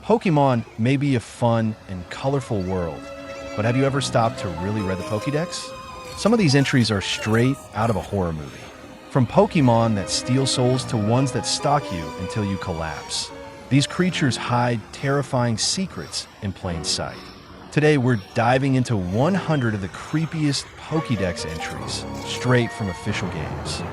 Pokemon may be a fun and colorful world, but have you ever stopped to really read the Pokédex? Some of these entries are straight out of a horror movie. From Pokemon that steal souls to ones that stalk you until you collapse. These creatures hide terrifying secrets in plain sight. Today, we're diving into 100 of the creepiest Pokédex entries, straight from official games.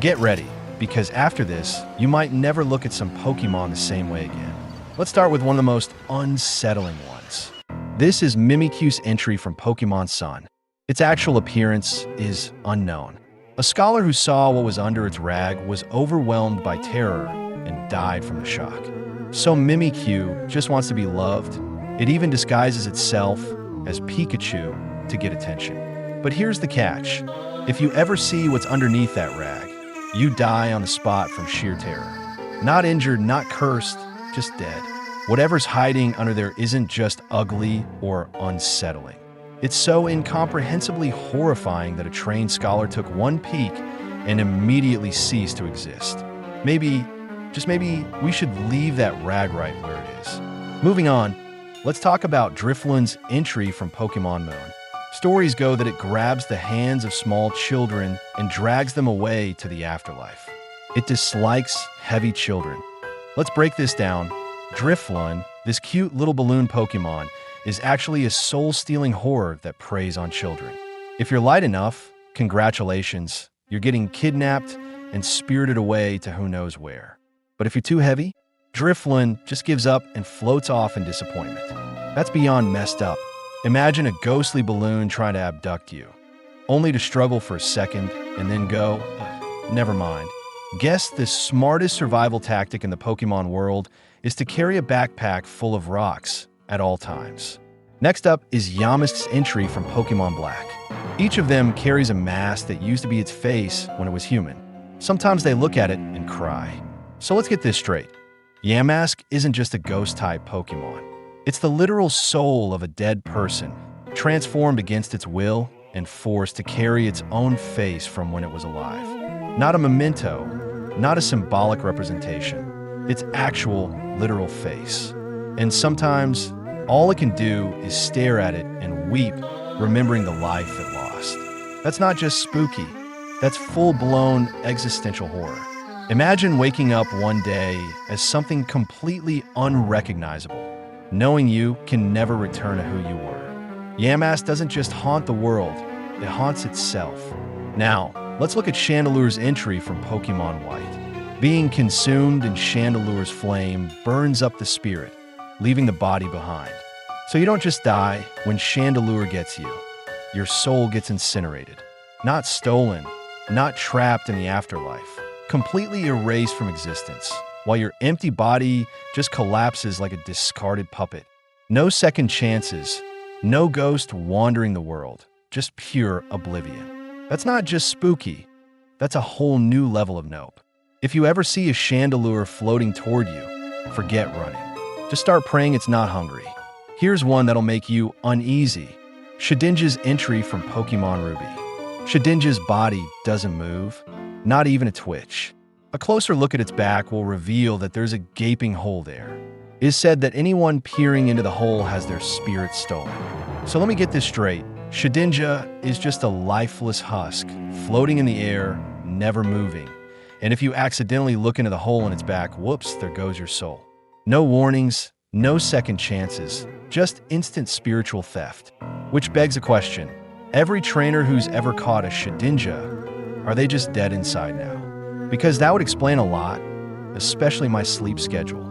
Get ready, because after this, you might never look at some Pokemon the same way again. Let's start with one of the most unsettling ones. This is Mimikyu's entry from Pokemon Sun. Its actual appearance is unknown. A scholar who saw what was under its rag was overwhelmed by terror and died from the shock. So Mimikyu just wants to be loved. It even disguises itself as Pikachu to get attention. But here's the catch. If you ever see what's underneath that rag, you die on the spot from sheer terror. Not injured, not cursed, just dead. Whatever's hiding under there isn't just ugly or unsettling. It's so incomprehensibly horrifying that a trained scholar took one peek and immediately ceased to exist. Maybe, just maybe, we should leave that rag right where it is. Moving on, let's talk about Drifloon's entry from Pokemon Moon. Stories go that it grabs the hands of small children and drags them away to the afterlife. It dislikes heavy children. Let's break this down. Drifloon, this cute little balloon Pokemon, is actually a soul-stealing horror that preys on children. If you're light enough, congratulations, you're getting kidnapped and spirited away to who knows where. But if you're too heavy, Drifloon just gives up and floats off in disappointment. That's beyond messed up. Imagine a ghostly balloon trying to abduct you, only to struggle for a second and then go, never mind. Guess the smartest survival tactic in the Pokemon world is to carry a backpack full of rocks at all times. Next up is Yamask's entry from Pokemon Black. Each of them carries a mask that used to be its face when it was human. Sometimes they look at it and cry. So let's get this straight. Yamask isn't just a ghost-type Pokemon. It's the literal soul of a dead person, transformed against its will and forced to carry its own face from when it was alive. Not a memento, not a symbolic representation. Its actual, literal face. And sometimes, all it can do is stare at it and weep, remembering the life it lost. That's not just spooky. That's full-blown existential horror. Imagine waking up one day as something completely unrecognizable, knowing you can never return to who you were. Yamask doesn't just haunt the world, it haunts itself. Now, let's look at Chandelure's entry from Pokemon White. Being consumed in Chandelure's flame burns up the spirit, leaving the body behind. So you don't just die when Chandelure gets you. Your soul gets incinerated. Not stolen, not trapped in the afterlife. Completely erased from existence, while your empty body just collapses like a discarded puppet. No second chances, no ghost wandering the world, just pure oblivion. That's not just spooky, that's a whole new level of nope. If you ever see a Chandelure floating toward you, forget running. Just start praying it's not hungry. Here's one that'll make you uneasy. Shedinja's entry from Pokemon Ruby. Shedinja's body doesn't move, not even a twitch. A closer look at its back will reveal that there's a gaping hole there. It is said that anyone peering into the hole has their spirit stolen. So let me get this straight. Shedinja is just a lifeless husk, floating in the air, never moving. And if you accidentally look into the hole in its back, whoops, there goes your soul. No warnings, no second chances, just instant spiritual theft. Which begs a question. Every trainer who's ever caught a Shedinja, are they just dead inside now? Because that would explain a lot, especially my sleep schedule.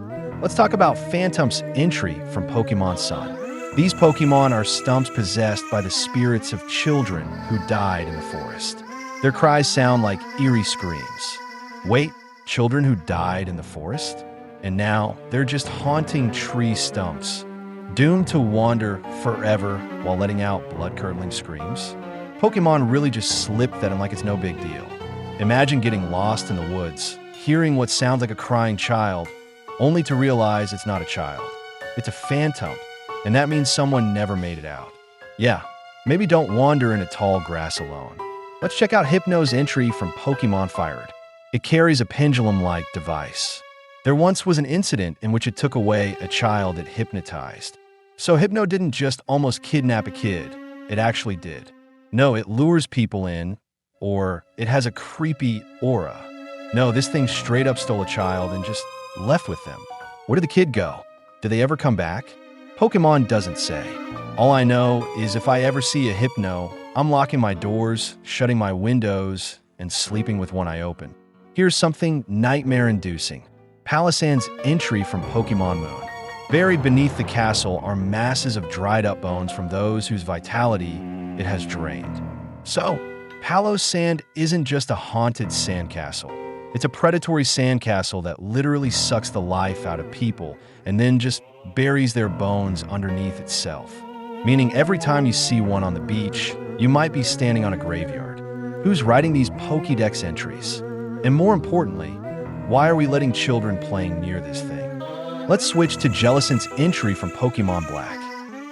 Let's talk about Phantum's entry from Pokemon Sun. These Pokemon are stumps possessed by the spirits of children who died in the forest. Their cries sound like eerie screams. Wait, children who died in the forest? And now, they're just haunting tree stumps, doomed to wander forever while letting out blood-curdling screams? Pokemon really just slipped that in like it's no big deal. Imagine getting lost in the woods, hearing what sounds like a crying child, only to realize it's not a child. It's a phantom, and that means someone never made it out. Yeah, maybe don't wander in a tall grass alone. Let's check out Hypno's entry from Pokemon Fired. It carries a pendulum-like device. There once was an incident in which it took away a child it hypnotized. So Hypno didn't just almost kidnap a kid, it actually did. No, it lures people in, or it has a creepy aura. No, this thing straight up stole a child and just left with them. Where did the kid go? Did they ever come back? Pokemon doesn't say. All I know is if I ever see a Hypno, I'm locking my doors, shutting my windows, and sleeping with one eye open. Here's something nightmare-inducing. Palisand's entry from Pokemon Moon. Buried beneath the castle are masses of dried-up bones from those whose vitality it has drained. So, Palos Sand isn't just a haunted sandcastle. It's a predatory sandcastle that literally sucks the life out of people and then just buries their bones underneath itself. Meaning every time you see one on the beach, you might be standing on a graveyard. Who's writing these Pokédex entries? And more importantly, why are we letting children playing near this thing? Let's switch to Jellicent's entry from Pokemon Black.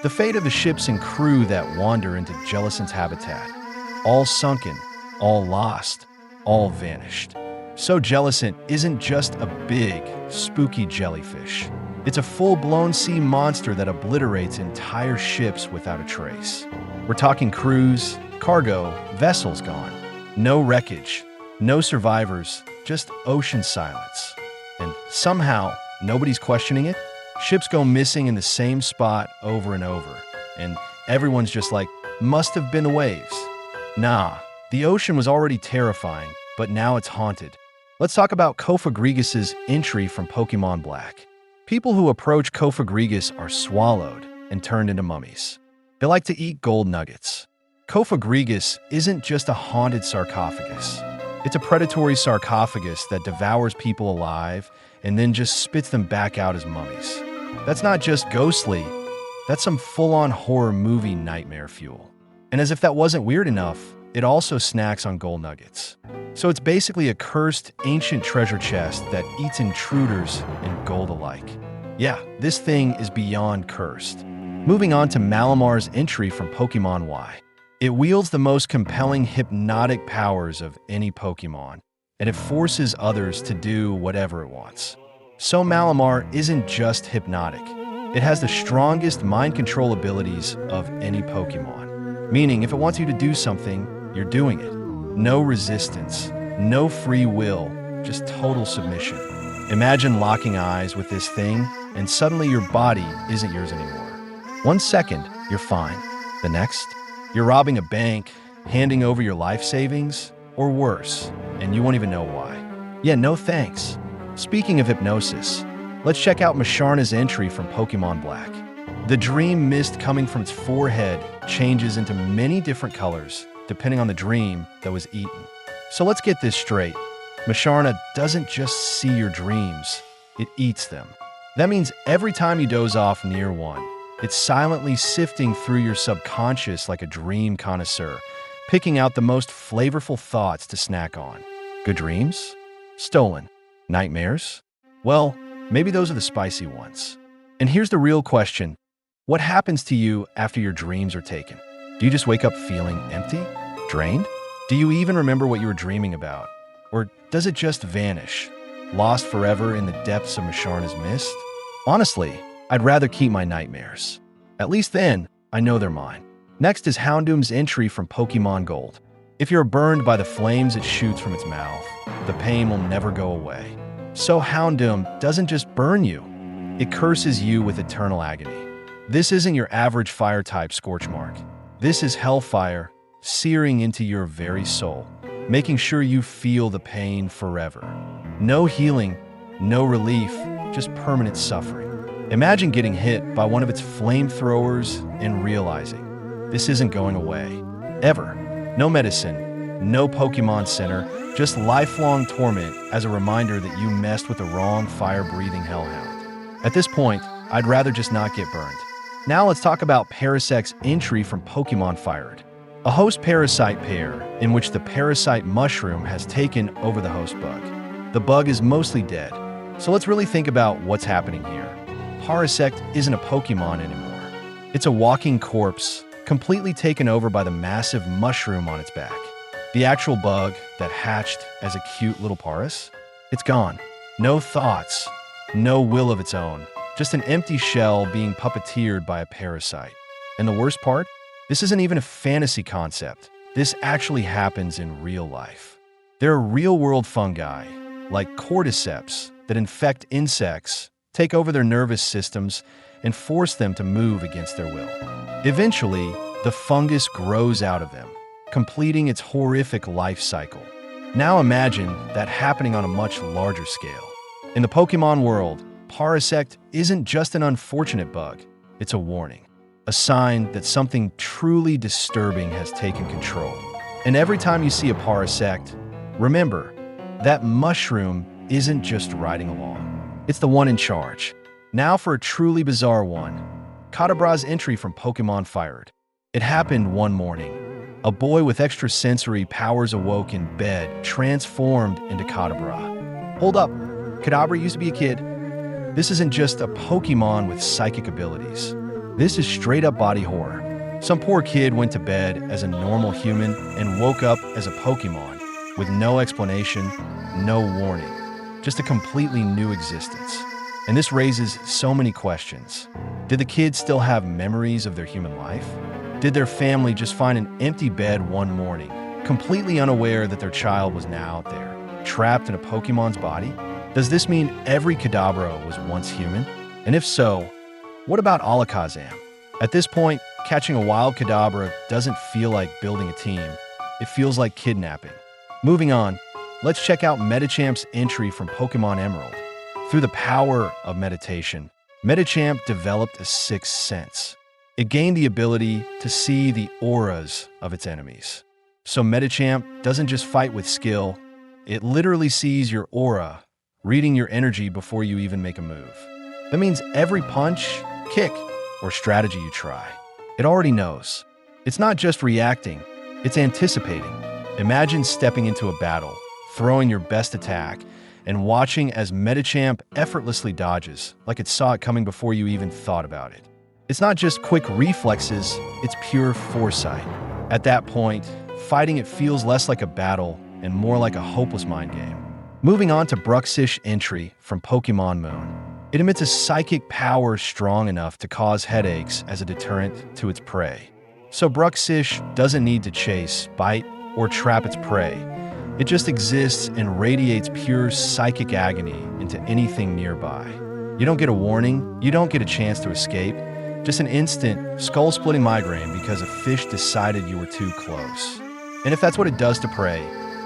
The fate of the ships and crew that wander into Jellicent's habitat. All sunken, all lost, all vanished. So Jellicent isn't just a big, spooky jellyfish. It's a full-blown sea monster that obliterates entire ships without a trace. We're talking crews, cargo, vessels gone. No wreckage, no survivors, just ocean silence. And somehow, nobody's questioning it. Ships go missing in the same spot over and over. And everyone's just like, must have been the waves. Nah, the ocean was already terrifying, but now it's haunted. Let's talk about Cofagrigus' entry from Pokemon Black. People who approach Cofagrigus are swallowed and turned into mummies. They like to eat gold nuggets. Cofagrigus isn't just a haunted sarcophagus. It's a predatory sarcophagus that devours people alive and then just spits them back out as mummies. That's not just ghostly, that's some full-on horror movie nightmare fuel. And as if that wasn't weird enough, it also snacks on gold nuggets. So it's basically a cursed, ancient treasure chest that eats intruders and gold alike. Yeah, this thing is beyond cursed. Moving on to Malamar's entry from Pokemon Y. It wields the most compelling hypnotic powers of any Pokemon, and it forces others to do whatever it wants. So Malamar isn't just hypnotic. It has the strongest mind control abilities of any Pokemon. Meaning, if it wants you to do something, you're doing it. No resistance, no free will, just total submission. Imagine locking eyes with this thing, and suddenly your body isn't yours anymore. 1 second, you're fine. The next, you're robbing a bank, handing over your life savings, or worse, and you won't even know why. Yeah, no thanks. Speaking of hypnosis, let's check out Masharna's entry from Pokemon Black. The dream mist coming from its forehead changes into many different colors, depending on the dream that was eaten. So let's get this straight. Masharna doesn't just see your dreams, it eats them. That means every time you doze off near one, it's silently sifting through your subconscious like a dream connoisseur, picking out the most flavorful thoughts to snack on. Good dreams? Stolen. Nightmares? Well, maybe those are the spicy ones. And here's the real question. What happens to you after your dreams are taken? Do you just wake up feeling empty? Drained? Do you even remember what you were dreaming about? Or does it just vanish, lost forever in the depths of Masharna's mist? Honestly, I'd rather keep my nightmares. At least then, I know they're mine. Next is Houndoom's entry from Pokemon Gold. If you're burned by the flames it shoots from its mouth, the pain will never go away. So Houndoom doesn't just burn you, it curses you with eternal agony. This isn't your average fire-type scorch mark. This is hellfire, searing into your very soul, making sure you feel the pain forever. No healing, no relief, just permanent suffering. Imagine getting hit by one of its flamethrowers and realizing this isn't going away. Ever. No medicine, no Pokemon Center, just lifelong torment as a reminder that you messed with the wrong fire-breathing hellhound. At this point, I'd rather just not get burned. Now let's talk about Parasect's entry from Pokemon Fired. A host-parasite pair in which the parasite mushroom has taken over the host bug. The bug is mostly dead, so let's really think about what's happening here. Parasect isn't a Pokemon anymore. It's a walking corpse, completely taken over by the massive mushroom on its back. The actual bug that hatched as a cute little Paras? It's gone. No thoughts, no will of its own, just an empty shell being puppeteered by a parasite. And the worst part? This isn't even a fantasy concept. This actually happens in real life. There are real-world fungi, like cordyceps, that infect insects, take over their nervous systems, and force them to move against their will. Eventually, the fungus grows out of them, completing its horrific life cycle. Now imagine that happening on a much larger scale. In the Pokemon world, Parasect isn't just an unfortunate bug, it's a warning. A sign that something truly disturbing has taken control. And every time you see a Parasect, remember, that mushroom isn't just riding along. It's the one in charge. Now for a truly bizarre one. Kadabra's entry from Pokemon Fired. It happened one morning. A boy with extrasensory powers awoke in bed, transformed into Kadabra. Hold up, Kadabra used to be a kid. This isn't just a Pokemon with psychic abilities. This is straight-up body horror. Some poor kid went to bed as a normal human and woke up as a Pokemon, with no explanation, no warning, just a completely new existence. And this raises so many questions. Did the kids still have memories of their human life? Did their family just find an empty bed one morning, completely unaware that their child was now out there, trapped in a Pokemon's body? Does this mean every Kadabra was once human? And if so, what about Alakazam? At this point, catching a wild Kadabra doesn't feel like building a team. It feels like kidnapping. Moving on, let's check out Medichamp's entry from Pokemon Emerald. Through the power of meditation, Medicham developed a sixth sense. It gained the ability to see the auras of its enemies. So Medicham doesn't just fight with skill, it literally sees your aura, reading your energy before you even make a move. That means every punch, kick, or strategy you try, it already knows. It's not just reacting, it's anticipating. Imagine stepping into a battle, throwing your best attack, and watching as Medicham effortlessly dodges, like it saw it coming before you even thought about it. It's not just quick reflexes, it's pure foresight. At that point, fighting it feels less like a battle and more like a hopeless mind game. Moving on to Bruxish's entry from Pokemon Moon. It emits a psychic power strong enough to cause headaches as a deterrent to its prey. So Bruxish doesn't need to chase, bite, or trap its prey. It just exists and radiates pure psychic agony into anything nearby. You don't get a warning, you don't get a chance to escape, just an instant, skull-splitting migraine because a fish decided you were too close. And if that's what it does to prey,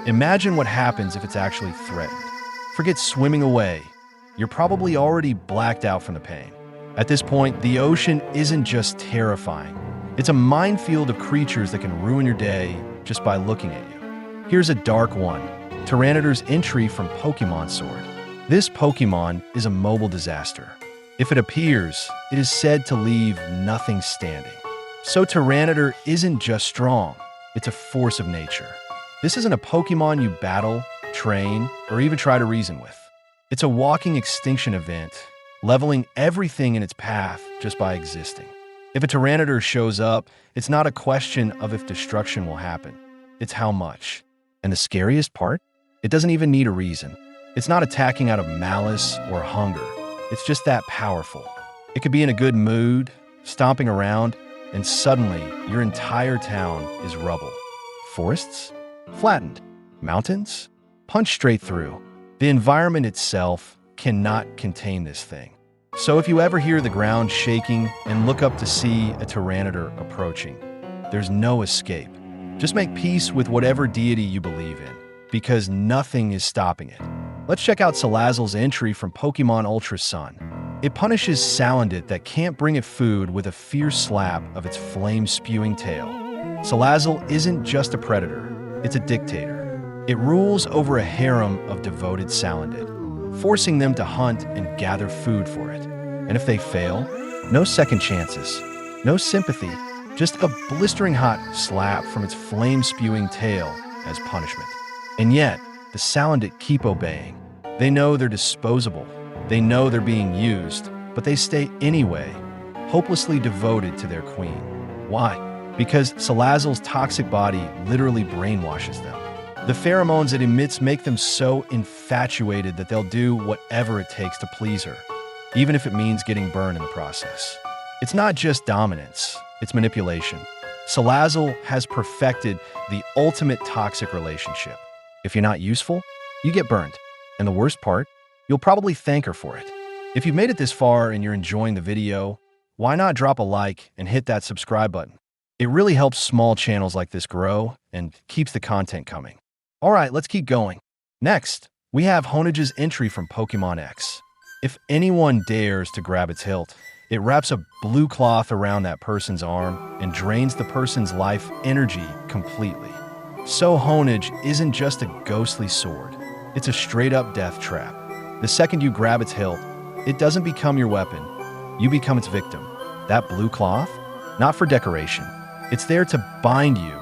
imagine what happens if it's actually threatened. Forget swimming away. You're probably already blacked out from the pain. At this point, the ocean isn't just terrifying. It's a minefield of creatures that can ruin your day just by looking at you. Here's a dark one, Tyranidar's entry from Pokemon Sword. This Pokemon is a mobile disaster. If it appears, it is said to leave nothing standing. So Tyranitar isn't just strong, it's a force of nature. This isn't a Pokemon you battle, train, or even try to reason with. It's a walking extinction event, leveling everything in its path just by existing. If a Tyranitar shows up, it's not a question of if destruction will happen, it's how much. And the scariest part? It doesn't even need a reason. It's not attacking out of malice or hunger. It's just that powerful. It could be in a good mood, stomping around, and suddenly your entire town is rubble. Forests? Flattened. Mountains? Punched straight through. The environment itself cannot contain this thing. So if you ever hear the ground shaking and look up to see a Tyranitar approaching, there's no escape. Just make peace with whatever deity you believe in, because nothing is stopping it. Let's check out Salazzle's entry from Pokemon Ultra Sun. It punishes Salandit that can't bring it food with a fierce slap of its flame-spewing tail. Salazzle isn't just a predator, it's a dictator. It rules over a harem of devoted Salandit, forcing them to hunt and gather food for it. And if they fail, no second chances, no sympathy, just a blistering hot slap from its flame-spewing tail as punishment. And yet, the Salandit keep obeying. They know they're disposable. They know they're being used, but they stay anyway, hopelessly devoted to their queen. Why? Because Salazzle's toxic body literally brainwashes them. The pheromones it emits make them so infatuated that they'll do whatever it takes to please her, even if it means getting burned in the process. It's not just dominance, it's manipulation. Salazzle has perfected the ultimate toxic relationship. If you're not useful, you get burned. And the worst part, you'll probably thank her for it. If you've made it this far and you're enjoying the video, why not drop a like and hit that subscribe button? It really helps small channels like this grow and keeps the content coming. All right, let's keep going. Next, we have Honage's entry from Pokemon X. If anyone dares to grab its hilt, it wraps a blue cloth around that person's arm and drains the person's life energy completely. So Honage isn't just a ghostly sword, it's a straight-up death trap. The second you grab its hilt, it doesn't become your weapon, you become its victim. That blue cloth? Not for decoration. It's there to bind you,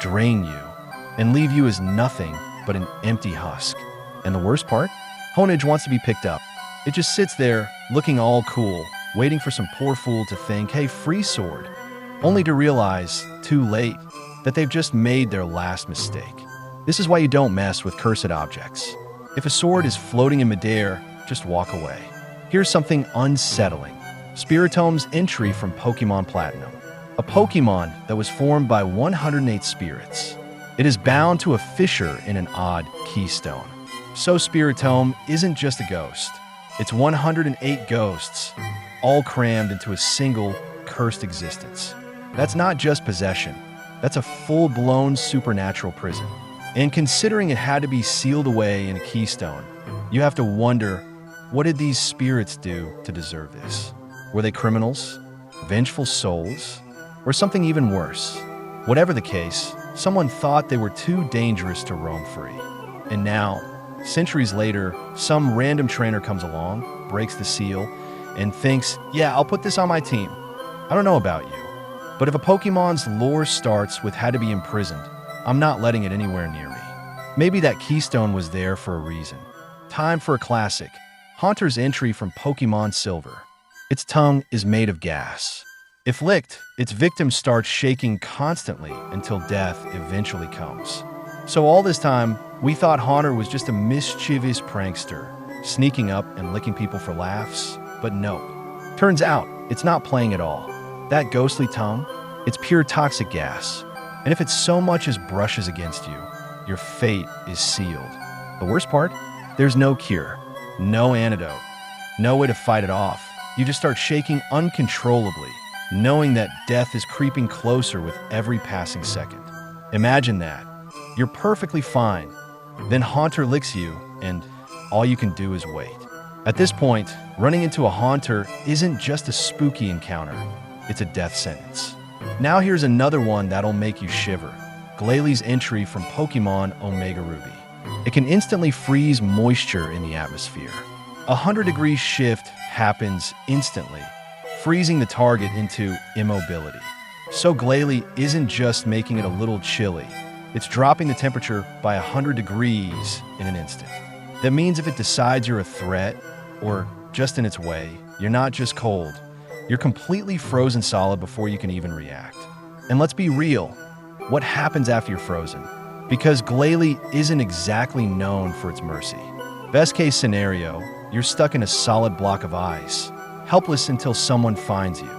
drain you, and leave you as nothing but an empty husk. And the worst part? Honage wants to be picked up. It just sits there, looking all cool, waiting for some poor fool to think, hey, free sword, only to realize, too late, that they've just made their last mistake. This is why you don't mess with cursed objects. If a sword is floating in midair, just walk away. Here's something unsettling. Spiritome's entry from Pokemon Platinum. A Pokemon that was formed by 108 spirits. It is bound to a fissure in an odd keystone. So Spiritome isn't just a ghost. It's 108 ghosts, all crammed into a single cursed existence. That's not just possession. That's a full-blown supernatural prison. And considering it had to be sealed away in a keystone, you have to wonder, what did these spirits do to deserve this? Were they criminals, vengeful souls, or something even worse? Whatever the case, someone thought they were too dangerous to roam free. And now, centuries later, some random trainer comes along, breaks the seal, and thinks, yeah, I'll put this on my team. I don't know about you, but if a Pokemon's lore starts with had to be imprisoned, I'm not letting it anywhere near me. Maybe that keystone was there for a reason. Time for a classic. Haunter's entry from Pokemon Silver. Its tongue is made of gas. If licked, its victim starts shaking constantly until death eventually comes. So all this time, we thought Haunter was just a mischievous prankster, sneaking up and licking people for laughs, but nope. Turns out, it's not playing at all. That ghostly tongue, it's pure toxic gas. And if it so much as brushes against you, your fate is sealed. The worst part? There's no cure, no antidote, no way to fight it off. You just start shaking uncontrollably, knowing that death is creeping closer with every passing second. Imagine that. You're perfectly fine. Then Haunter licks you, and all you can do is wait. At this point, running into a Haunter isn't just a spooky encounter, it's a death sentence. Now here's another one that'll make you shiver. Glalie entry from Pokemon Omega Ruby. It can instantly freeze moisture in the atmosphere. A 100-degree shift happens instantly, freezing the target into immobility. So Glalie isn't just making it a little chilly, it's dropping the temperature by 100 degrees in an instant. That means if it decides you're a threat, or just in its way, you're not just cold, you're completely frozen solid before you can even react. And let's be real, what happens after you're frozen? Because Glalie isn't exactly known for its mercy. Best case scenario, you're stuck in a solid block of ice, helpless until someone finds you.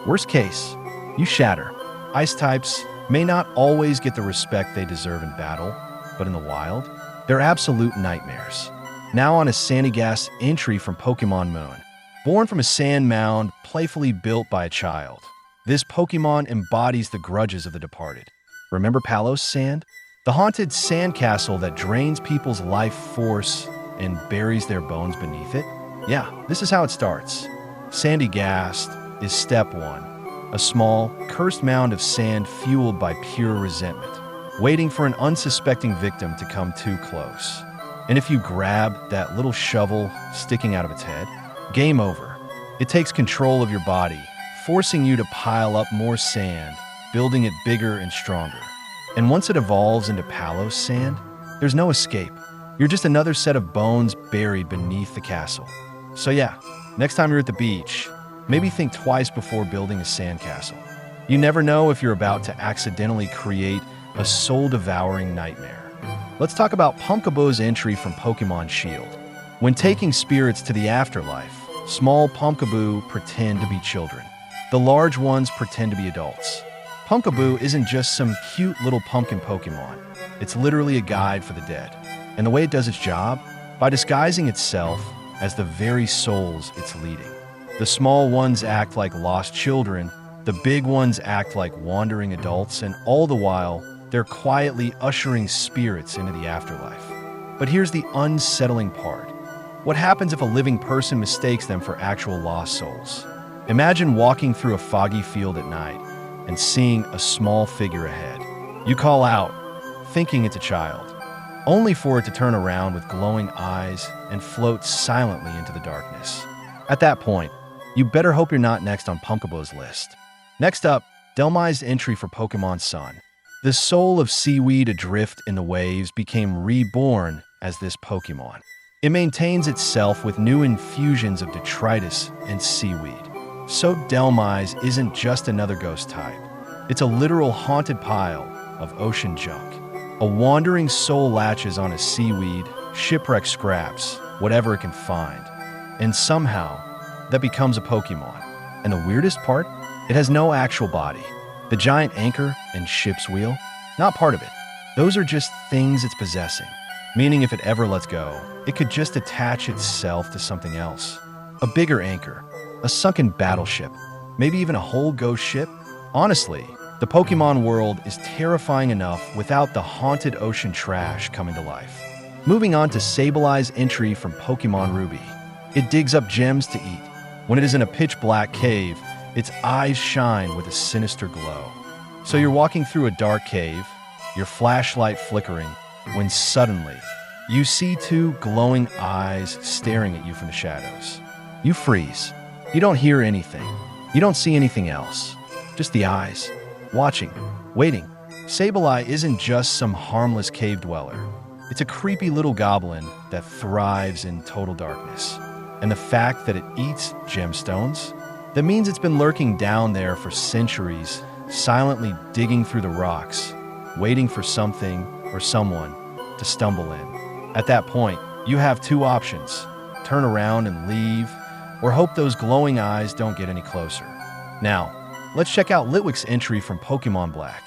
Worst case, you shatter. Ice types may not always get the respect they deserve in battle, but in the wild, they're absolute nightmares. Now on a Sandygast entry from Pokemon Moon. Born from a sand mound playfully built by a child, this Pokemon embodies the grudges of the departed. Remember Palos Sand? The haunted sandcastle that drains people's life force and buries their bones beneath it? Yeah, this is how it starts. Sandygast is step one, a small, cursed mound of sand fueled by pure resentment, waiting for an unsuspecting victim to come too close. And if you grab that little shovel sticking out of its head, game over. It takes control of your body, forcing you to pile up more sand, building it bigger and stronger. And once it evolves into Palos Sand, there's no escape. You're just another set of bones buried beneath the castle. So yeah, next time you're at the beach, maybe think twice before building a sandcastle. You never know if you're about to accidentally create a soul-devouring nightmare. let's talk about Pumpkaboo's entry from Pokemon Shield. When taking spirits to the afterlife, small Pumpkaboo pretend to be children. The large ones pretend to be adults. Pumpkaboo isn't just some cute little pumpkin Pokemon. It's literally a guide for the dead. And the way it does its job? By disguising itself as the very souls it's leading. The small ones act like lost children, the big ones act like wandering adults, and all the while, they're quietly ushering spirits into the afterlife. But here's the unsettling part. What happens if a living person mistakes them for actual lost souls? Imagine walking through a foggy field at night and seeing a small figure ahead. You call out, thinking it's a child, only for it to turn around with glowing eyes and float silently into the darkness. At that point, you better hope you're not next on Pumpkaboo's list. Next up, Delmai's entry for Pokemon Sun. The soul of seaweed adrift in the waves became reborn as this Pokemon. It maintains itself with new infusions of detritus and seaweed. So Delmai's isn't just another ghost type. It's a literal haunted pile of ocean junk. A wandering soul latches on a seaweed, shipwreck scraps, whatever it can find. And somehow, that becomes a Pokemon. And the weirdest part? It has no actual body. The giant anchor and ship's wheel? Not part of it. Those are just things it's possessing. Meaning if it ever lets go, it could just attach itself to something else. A bigger anchor, a sunken battleship, maybe even a whole ghost ship? Honestly, the Pokemon world is terrifying enough without the haunted ocean trash coming to life. Moving on to Sablei's entry from Pokemon Ruby. It digs up gems to eat. When it is in a pitch-black cave, its eyes shine with a sinister glow. So you're walking through a dark cave, your flashlight flickering, when suddenly, you see two glowing eyes staring at you from the shadows. You freeze. You don't hear anything. You don't see anything else. Just the eyes. Watching. Waiting. Sableye isn't just some harmless cave dweller. It's a creepy little goblin that thrives in total darkness. And the fact that it eats gemstones? That means it's been lurking down there for centuries, silently digging through the rocks, waiting for something or someone to stumble in. At that point, you have two options. Turn around and leave, or hope those glowing eyes don't get any closer. Now, let's check out Litwick's entry from Pokemon Black.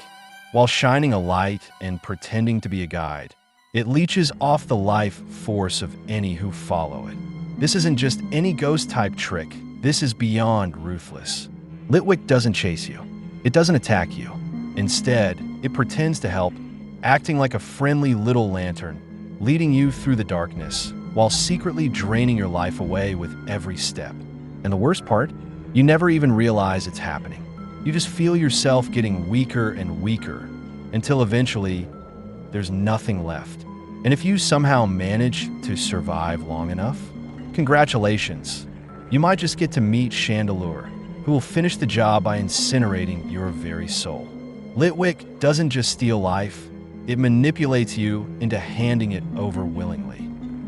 While shining a light and pretending to be a guide, it leeches off the life force of any who follow it. This isn't just any ghost-type trick. This is beyond ruthless. Litwick doesn't chase you. It doesn't attack you. Instead, it pretends to help, acting like a friendly little lantern, leading you through the darkness, while secretly draining your life away with every step. And the worst part? You never even realize it's happening. You just feel yourself getting weaker and weaker, until eventually, there's nothing left. And if you somehow manage to survive long enough, congratulations. You might just get to meet Chandelure, who will finish the job by incinerating your very soul. Litwick doesn't just steal life, it manipulates you into handing it over willingly.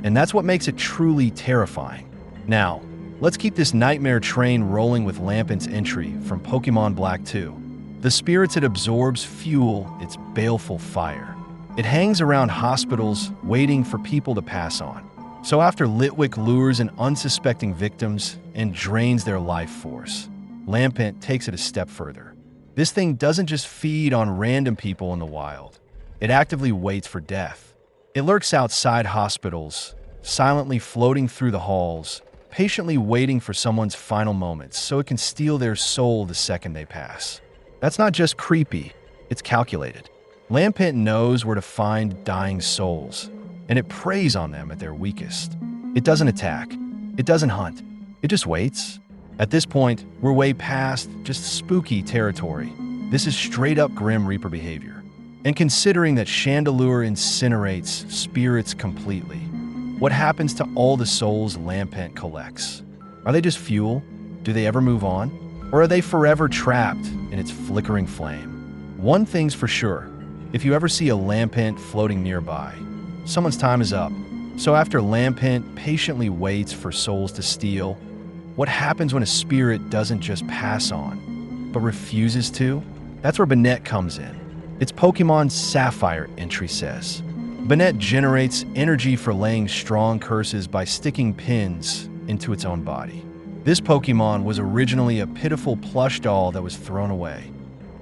And that's what makes it truly terrifying. Now, let's keep this nightmare train rolling with Lampent's entry from Pokemon Black 2. The spirits it absorbs fuel its baleful fire. It hangs around hospitals waiting for people to pass on. So after Litwick lures in unsuspecting victims and drains their life force, Lampent takes it a step further. This thing doesn't just feed on random people in the wild. It actively waits for death. It lurks outside hospitals, silently floating through the halls, patiently waiting for someone's final moments so it can steal their soul the second they pass. That's not just creepy, it's calculated. Lampent knows where to find dying souls, and it preys on them at their weakest. It doesn't attack. It doesn't hunt. It just waits. At this point, we're way past just spooky territory. This is straight-up Grim Reaper behavior. And considering that Chandelure incinerates spirits completely, what happens to all the souls Lampent collects? Are they just fuel? Do they ever move on? Or are they forever trapped in its flickering flame? One thing's for sure. If you ever see a Lampent floating nearby, someone's time is up. So after Lampent patiently waits for souls to steal, what happens when a spirit doesn't just pass on, but refuses to? That's where Banette comes in. Its Pokemon Sapphire entry says, Banette generates energy for laying strong curses by sticking pins into its own body. This Pokemon was originally a pitiful plush doll that was thrown away.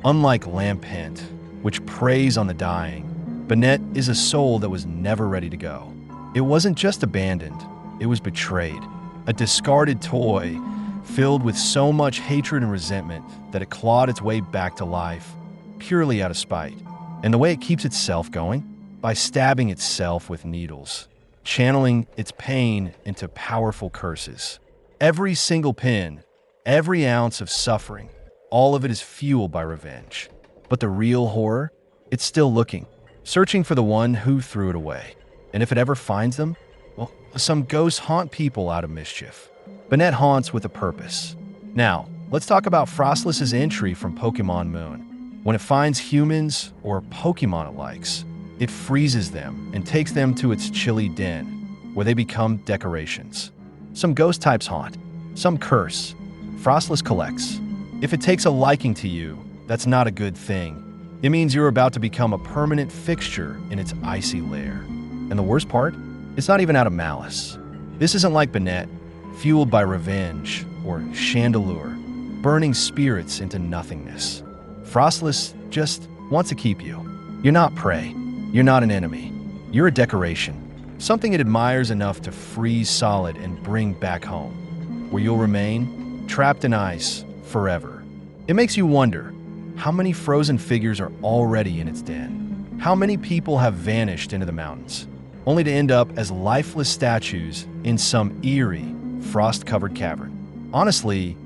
Unlike Lampent, which preys on the dying, Banette is a soul that was never ready to go. It wasn't just abandoned, it was betrayed. A discarded toy filled with so much hatred and resentment that it clawed its way back to life, purely out of spite. And the way it keeps itself going? By stabbing itself with needles, channeling its pain into powerful curses. Every single pin, every ounce of suffering, all of it is fueled by revenge. But the real horror? It's still looking, searching for the one who threw it away. And if it ever finds them, well, some ghosts haunt people out of mischief. Banette haunts with a purpose. Now, let's talk about Frostless's entry from Pokemon Moon. When it finds humans or Pokemon it likes, it freezes them and takes them to its chilly den, where they become decorations. Some ghost types haunt, some curse. Frostless collects. If it takes a liking to you, that's not a good thing. It means you're about to become a permanent fixture in its icy lair. And the worst part? It's not even out of malice. This isn't like Banette, fueled by revenge, or Chandelure, burning spirits into nothingness. Frostless just wants to keep you. You're not prey. You're not an enemy. You're a decoration. Something it admires enough to freeze solid and bring back home, where you'll remain trapped in ice forever. It makes you wonder, how many frozen figures are already in its den? How many people have vanished into the mountains, only to end up as lifeless statues in some eerie, frost-covered cavern? Honestly,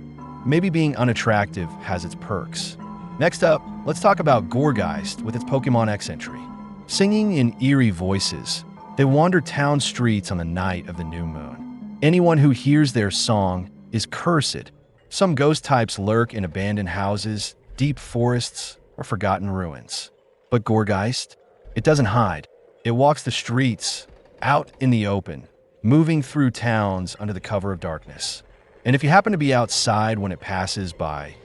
maybe being unattractive has its perks. Next up, let's talk about Gourgeist with its Pokemon X entry. Singing in eerie voices, they wander town streets on the night of the new moon. Anyone who hears their song is cursed. Some ghost types lurk in abandoned houses, deep forests, or forgotten ruins. But Gourgeist, it doesn't hide. It walks the streets, out in the open, moving through towns under the cover of darkness. And if you happen to be outside when it passes by,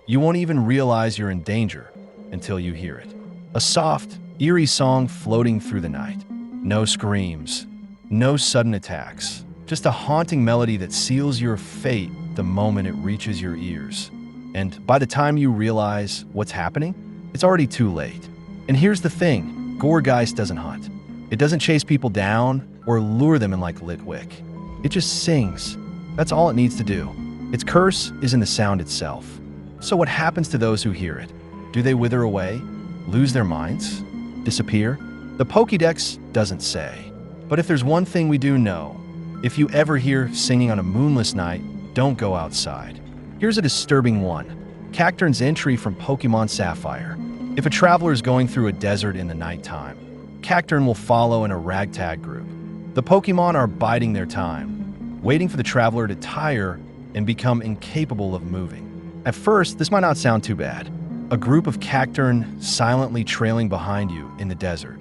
you won't even realize you're in danger until you hear it. A soft, eerie song floating through the night. No screams, no sudden attacks, just a haunting melody that seals your fate the moment it reaches your ears. And by the time you realize what's happening, it's already too late. And here's the thing, Gourgeist doesn't hunt. It doesn't chase people down or lure them in like Litwick. It just sings. That's all it needs to do. Its curse is in the sound itself. So what happens to those who hear it? Do they wither away? Lose their minds? Disappear? The Pokédex doesn't say. But if there's one thing we do know, if you ever hear singing on a moonless night, don't go outside. Here's a disturbing one. Cacturn's entry from Pokemon Sapphire. If a traveler is going through a desert in the nighttime, Cacturn will follow in a ragtag group. The Pokemon are biding their time, waiting for the traveler to tire and become incapable of moving. At first, this might not sound too bad. A group of Cacturn silently trailing behind you in the desert.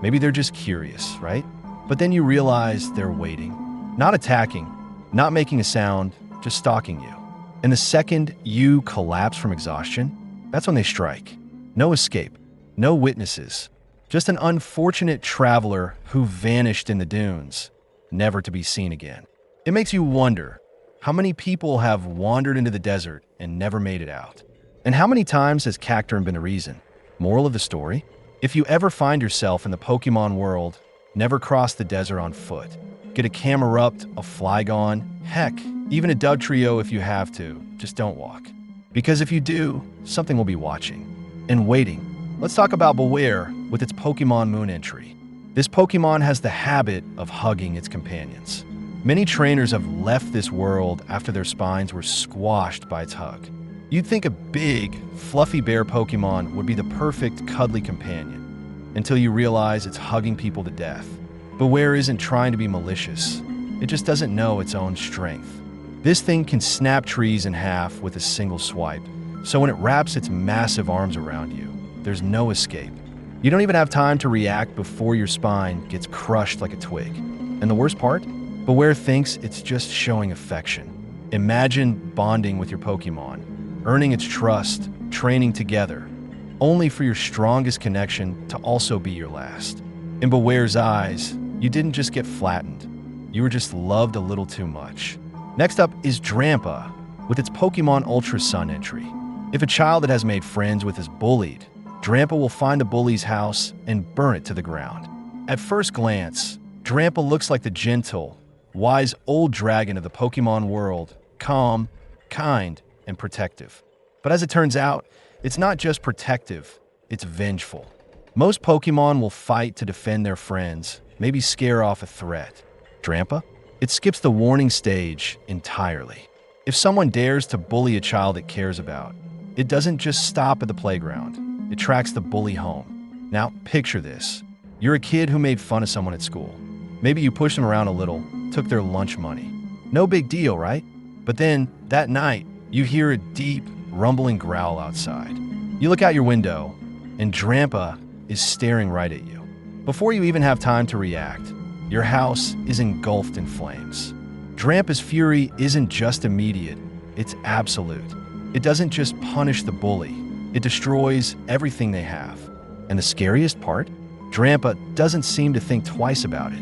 Maybe they're just curious, right? But then you realize they're waiting. Not attacking, not making a sound, just stalking you. And the second you collapse from exhaustion, that's when they strike. No escape, no witnesses, just an unfortunate traveler who vanished in the dunes, never to be seen again. It makes you wonder, how many people have wandered into the desert and never made it out? And how many times has Cacturn been the reason? Moral of the story? If you ever find yourself in the Pokemon world, never cross the desert on foot. Get a Camerupt, a Flygon, heck, even a Dugtrio if you have to. Just don't walk. Because if you do, something will be watching and waiting. Let's talk about Beware with its Pokemon Moon entry. This Pokemon has the habit of hugging its companions. Many trainers have left this world after their spines were squashed by its hug. You'd think a big, fluffy bear Pokemon would be the perfect cuddly companion, until you realize it's hugging people to death. Beware isn't trying to be malicious. It just doesn't know its own strength. This thing can snap trees in half with a single swipe, so when it wraps its massive arms around you, there's no escape. You don't even have time to react before your spine gets crushed like a twig. And the worst part? Beware thinks it's just showing affection. Imagine bonding with your Pokemon, earning its trust, training together, only for your strongest connection to also be your last. In Beware's eyes, you didn't just get flattened. You were just loved a little too much. Next up is Drampa, with its Pokemon Ultra Sun entry. If a child that has made friends with is bullied, Drampa will find the bully's house and burn it to the ground. At first glance, Drampa looks like the gentle, wise old dragon of the Pokemon world, calm, kind, and protective. But as it turns out, it's not just protective, it's vengeful. Most Pokemon will fight to defend their friends, maybe scare off a threat. Drampa? It skips the warning stage entirely. If someone dares to bully a child it cares about, it doesn't just stop at the playground. It tracks the bully home. Now, picture this. You're a kid who made fun of someone at school. Maybe you pushed them around a little, took their lunch money. No big deal, right? But then, that night, you hear a deep, rumbling growl outside. You look out your window, and Drampa is staring right at you. Before you even have time to react, your house is engulfed in flames. Drampa's fury isn't just immediate, it's absolute. It doesn't just punish the bully, it destroys everything they have. And the scariest part? Drampa doesn't seem to think twice about it.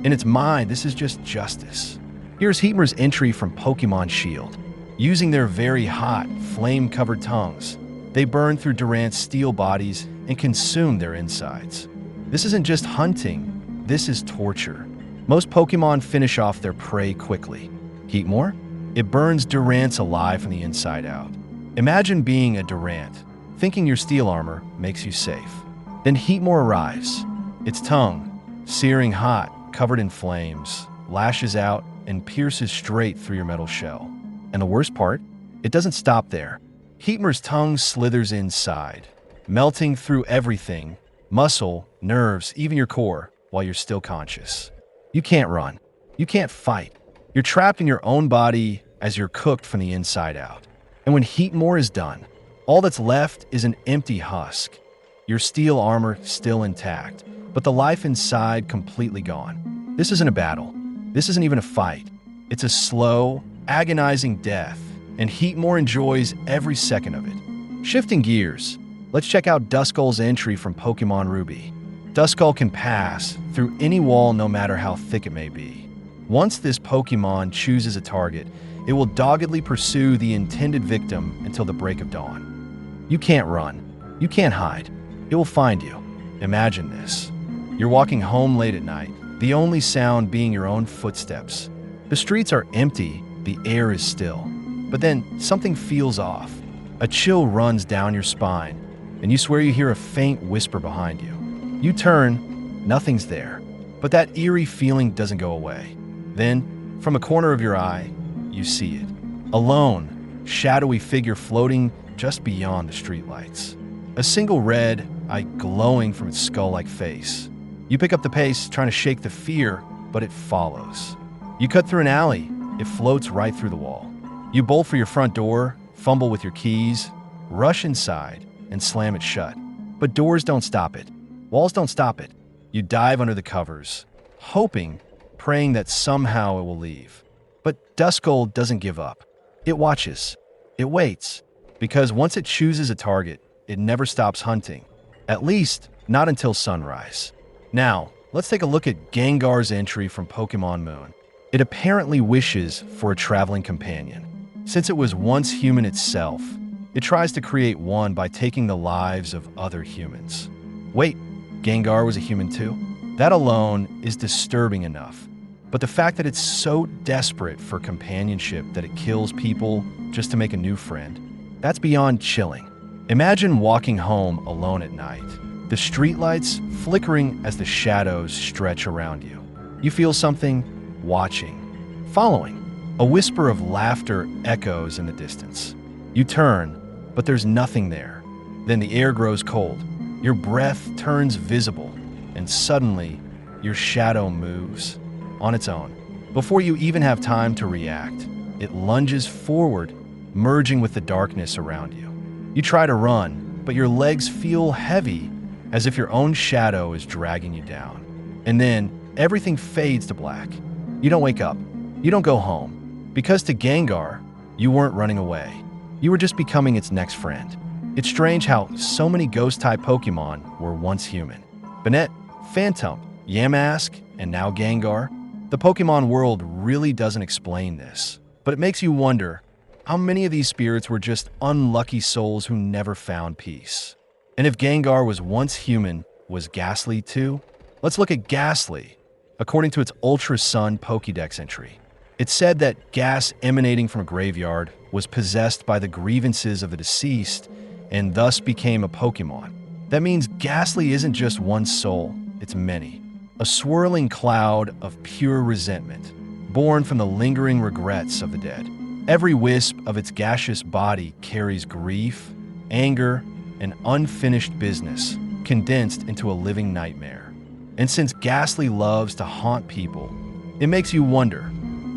In its mind, this is just justice. Here's Heatmer's entry from Pokemon Shield. Using their very hot, flame-covered tongues, they burn through Durant's steel bodies and consume their insides. This isn't just hunting, this is torture. Most Pokemon finish off their prey quickly. Heatmor? It burns Durant's alive from the inside out. Imagine being a Durant, thinking your steel armor makes you safe. Then Heatmor arrives. Its tongue, searing hot, covered in flames, lashes out and pierces straight through your metal shell. And the worst part? It doesn't stop there. Heatmer's tongue slithers inside, melting through everything, muscle, nerves, even your core, while you're still conscious. You can't run. You can't fight. You're trapped in your own body as you're cooked from the inside out. And when Heatmor is done, all that's left is an empty husk. Your steel armor still intact, but the life inside completely gone. This isn't a battle. This isn't even a fight. It's a slow, agonizing death, and Heatmor enjoys every second of it. Shifting gears, let's check out Duskull's entry from Pokemon Ruby. Duskull can pass through any wall no matter how thick it may be. Once this Pokemon chooses a target, it will doggedly pursue the intended victim until the break of dawn. You can't run. You can't hide. It will find you. Imagine this. You're walking home late at night, the only sound being your own footsteps. The streets are empty, the air is still. But then something feels off. A chill runs down your spine, and you swear you hear a faint whisper behind you. You turn, nothing's there, but that eerie feeling doesn't go away. Then, from a corner of your eye, you see it. A lone, shadowy figure floating just beyond the streetlights. A single red eye glowing from its skull-like face. You pick up the pace, trying to shake the fear, but it follows. You cut through an alley, it floats right through the wall. You bolt for your front door, fumble with your keys, rush inside, and slam it shut. But doors don't stop it. Walls don't stop it. You dive under the covers, hoping, praying that somehow it will leave. But Duskull doesn't give up. It watches. It waits. Because once it chooses a target, it never stops hunting. At least, not until sunrise. Now, let's take a look at Gengar's entry from Pokemon Moon. It apparently wishes for a traveling companion. Since it was once human itself, it tries to create one by taking the lives of other humans. Wait, Gengar was a human too? That alone is disturbing enough. But the fact that it's so desperate for companionship that it kills people just to make a new friend, that's beyond chilling. Imagine walking home alone at night, the streetlights flickering as the shadows stretch around you. You feel something watching, following. A whisper of laughter echoes in the distance. You turn, but there's nothing there. Then the air grows cold. Your breath turns visible, and suddenly, your shadow moves on its own. Before you even have time to react, it lunges forward, merging with the darkness around you. You try to run, but your legs feel heavy, as if your own shadow is dragging you down. And then, everything fades to black. You don't wake up. You don't go home. Because to Gengar, you weren't running away. You were just becoming its next friend. It's strange how so many ghost-type Pokemon were once human. Banette, Phantom, Yamask, and now Gengar. The Pokemon world really doesn't explain this, but it makes you wonder how many of these spirits were just unlucky souls who never found peace. And if Gengar was once human, was Ghastly too? Let's look at Ghastly. According to its Ultra Sun Pokédex entry, it said that gas emanating from a graveyard was possessed by the grievances of the deceased and thus became a Pokemon. That means Ghastly isn't just one soul, it's many. A swirling cloud of pure resentment, born from the lingering regrets of the dead. Every wisp of its gaseous body carries grief, anger, and unfinished business, condensed into a living nightmare. And since Ghastly loves to haunt people, it makes you wonder,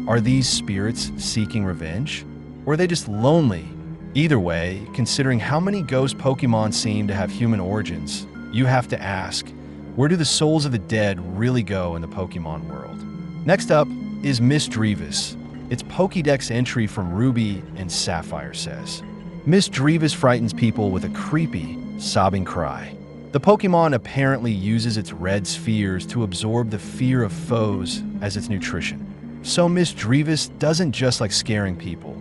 are these spirits seeking revenge? Or are they just lonely? Either way, considering how many ghost Pokemon seem to have human origins, you have to ask, where do the souls of the dead really go in the Pokemon world? Next up is Misdreavus. Its Pokédex entry from Ruby and Sapphire says, Misdreavus frightens people with a creepy, sobbing cry. The Pokemon apparently uses its red spheres to absorb the fear of foes as its nutrition. So Misdreavus doesn't just like scaring people.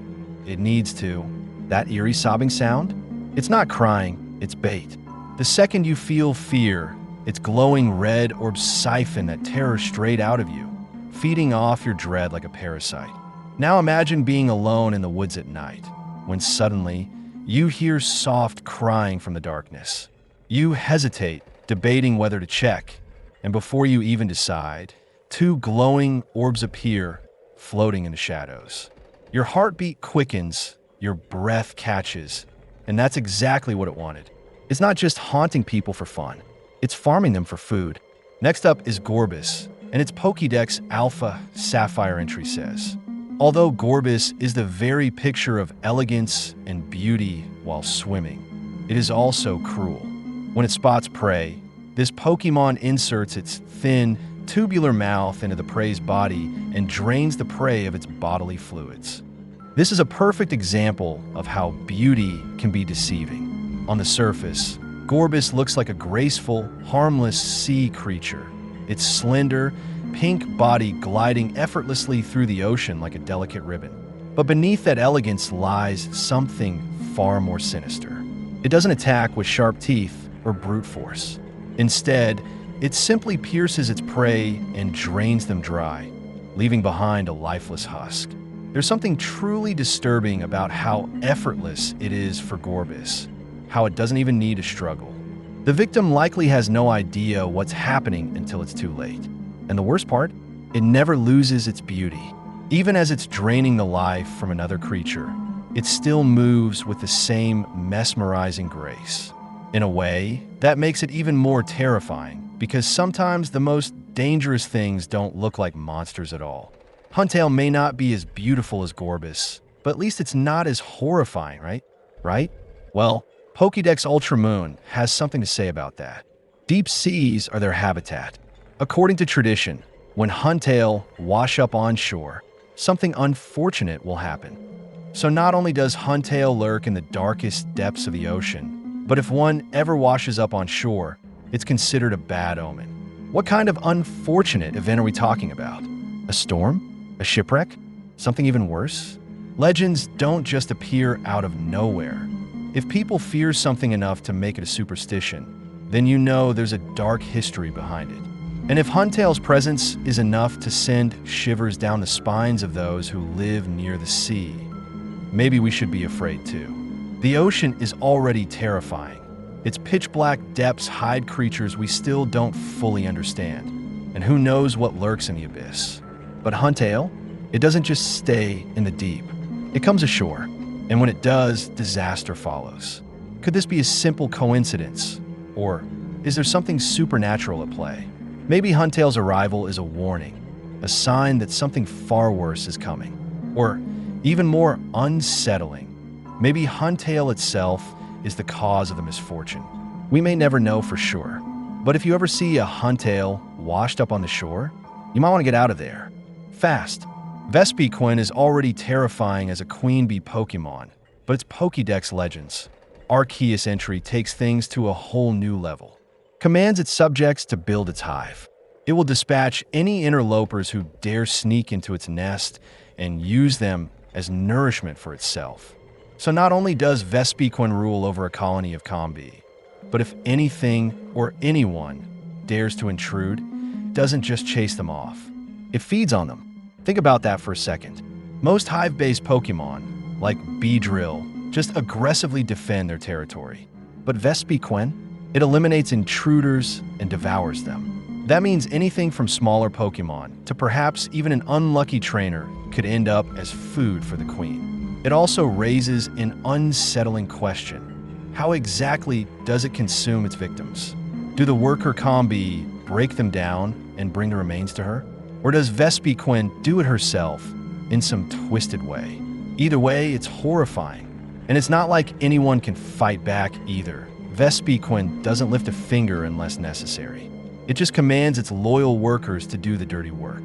It needs to. That eerie sobbing sound? It's not crying, it's bait. The second you feel fear, its glowing red orbs siphon that terror straight out of you, feeding off your dread like a parasite. Now imagine being alone in the woods at night, when suddenly you hear soft crying from the darkness. You hesitate, debating whether to check, and before you even decide, two glowing orbs appear, floating in the shadows. Your heartbeat quickens, your breath catches, and that's exactly what it wanted. It's not just haunting people for fun, it's farming them for food. Next up is Gorbis, and its Pokédex Alpha Sapphire entry says, although Gorbis is the very picture of elegance and beauty while swimming, it is also cruel. When it spots prey, this Pokemon inserts its thin, tubular mouth into the prey's body and drains the prey of its bodily fluids. This is a perfect example of how beauty can be deceiving. On the surface, Gorbis looks like a graceful, harmless sea creature, its slender, pink body gliding effortlessly through the ocean like a delicate ribbon. But beneath that elegance lies something far more sinister. It doesn't attack with sharp teeth or brute force. Instead, it simply pierces its prey and drains them dry, leaving behind a lifeless husk. There's something truly disturbing about how effortless it is for Gorbis, how it doesn't even need to struggle. The victim likely has no idea what's happening until it's too late. And the worst part, it never loses its beauty. Even as it's draining the life from another creature, it still moves with the same mesmerizing grace. In a way, that makes it even more terrifying, because sometimes the most dangerous things don't look like monsters at all. Huntail may not be as beautiful as Gorbis, but at least it's not as horrifying, right? Well, Pokédex Ultra Moon has something to say about that. Deep seas are their habitat. According to tradition, when Huntail wash up on shore, something unfortunate will happen. So not only does Huntail lurk in the darkest depths of the ocean, but if one ever washes up on shore, it's considered a bad omen. What kind of unfortunate event are we talking about? A storm? A shipwreck? Something even worse? Legends don't just appear out of nowhere. If people fear something enough to make it a superstition, then you know there's a dark history behind it. And if Huntail's presence is enough to send shivers down the spines of those who live near the sea, maybe we should be afraid too. The ocean is already terrifying. Its pitch-black depths hide creatures we still don't fully understand, and who knows what lurks in the abyss. But Huntail, it doesn't just stay in the deep. It comes ashore, and when it does, disaster follows. Could this be a simple coincidence? Or is there something supernatural at play? Maybe Huntail's arrival is a warning, a sign that something far worse is coming. Or, even more unsettling, maybe Huntail itself is the cause of the misfortune. We may never know for sure, but if you ever see a Huntail washed up on the shore, you might want to get out of there. Fast. Vespiquen is already terrifying as a queen bee Pokemon, but its Pokédex legends. Arceus entry takes things to a whole new level. commands its subjects to build its hive. It will dispatch any interlopers who dare sneak into its nest and use them as nourishment for itself. So not only does Vespiquen rule over a colony of Combi, but if anything or anyone dares to intrude, it doesn't just chase them off. It feeds on them. Think about that for a second. Most hive-based Pokemon, like Beedrill, just aggressively defend their territory. But Vespiquen, it eliminates intruders and devours them. That means anything from smaller Pokemon to perhaps even an unlucky trainer could end up as food for the queen. It also raises an unsettling question. How exactly does it consume its victims? Do the worker Combi break them down and bring the remains to her? Or does Vespiquen do it herself in some twisted way? Either way, it's horrifying. And it's not like anyone can fight back either. Vespiquen doesn't lift a finger unless necessary. It just commands its loyal workers to do the dirty work.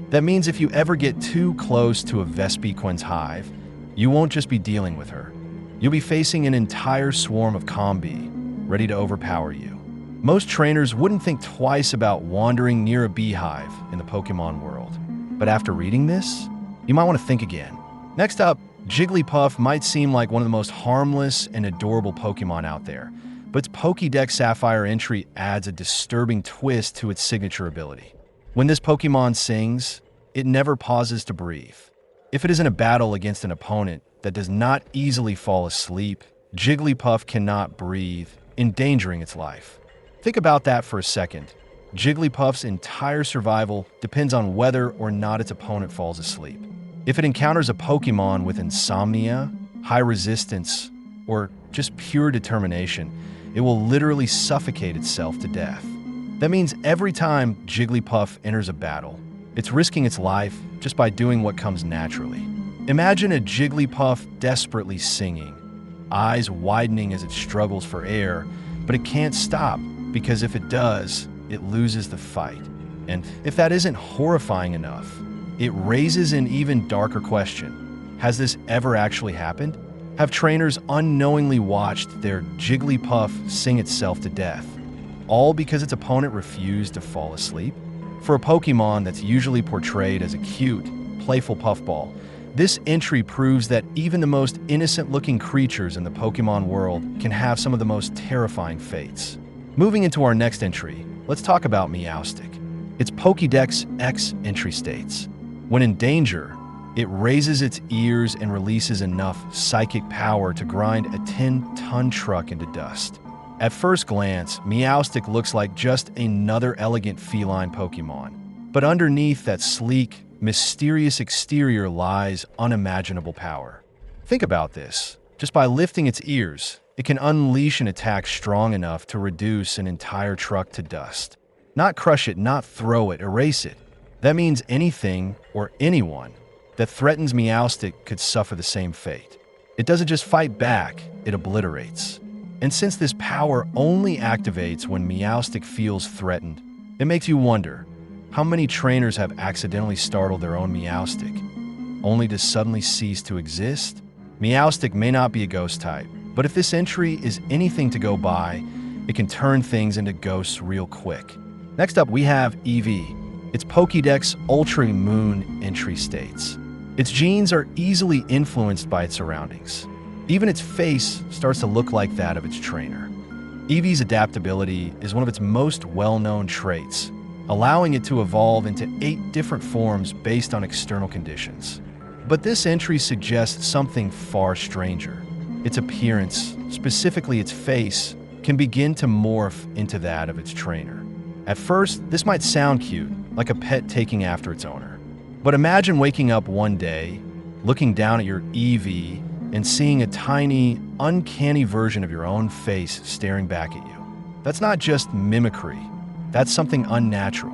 That means if you ever get too close to a Vespiquen's hive, you won't just be dealing with her. You'll be facing an entire swarm of Combi, ready to overpower you. Most trainers wouldn't think twice about wandering near a beehive in the Pokemon world. But after reading this, you might want to think again. Next up, Jigglypuff might seem like one of the most harmless and adorable Pokemon out there, but its Pokédex Sapphire entry adds a disturbing twist to its signature ability. When this Pokemon sings, it never pauses to breathe. If it is in a battle against an opponent that does not easily fall asleep, Jigglypuff cannot breathe, endangering its life. Think about that for a second. Jigglypuff's entire survival depends on whether or not its opponent falls asleep. If it encounters a Pokemon with insomnia, high resistance, or just pure determination, it will literally suffocate itself to death. That means every time Jigglypuff enters a battle, it's risking its life just by doing what comes naturally. Imagine a Jigglypuff desperately singing, eyes widening as it struggles for air, but it can't stop because if it does, it loses the fight. And if that isn't horrifying enough, it raises an even darker question. Has this ever actually happened? Have trainers unknowingly watched their Jigglypuff sing itself to death, all because its opponent refused to fall asleep? For a Pokemon that's usually portrayed as a cute, playful puffball, this entry proves that even the most innocent-looking creatures in the Pokemon world can have some of the most terrifying fates. Moving into our next entry, let's talk about Meowstic. Its Pokédex X entry states, when in danger, it raises its ears and releases enough psychic power to grind a 10-ton truck into dust. At first glance, Meowstic looks like just another elegant feline Pokemon. But underneath that sleek, mysterious exterior lies unimaginable power. Think about this. Just by lifting its ears, it can unleash an attack strong enough to reduce an entire truck to dust. Not crush it, not throw it, erase it. That means anything or anyone that threatens Meowstic could suffer the same fate. It doesn't just fight back, it obliterates. And since this power only activates when Meowstic feels threatened, it makes you wonder, how many trainers have accidentally startled their own Meowstic, only to suddenly cease to exist? Meowstic may not be a ghost type, but if this entry is anything to go by, it can turn things into ghosts real quick. Next up, we have Eevee. Its Pokédex Ultra Moon entry states, its genes are easily influenced by its surroundings. Even its face starts to look like that of its trainer. Eevee's adaptability is one of its most well-known traits, allowing it to evolve into 8 different forms based on external conditions. But this entry suggests something far stranger. Its appearance, specifically its face, can begin to morph into that of its trainer. At first, this might sound cute, like a pet taking after its owner. But imagine waking up one day, looking down at your Eevee, and seeing a tiny, uncanny version of your own face staring back at you. That's not just mimicry. That's something unnatural.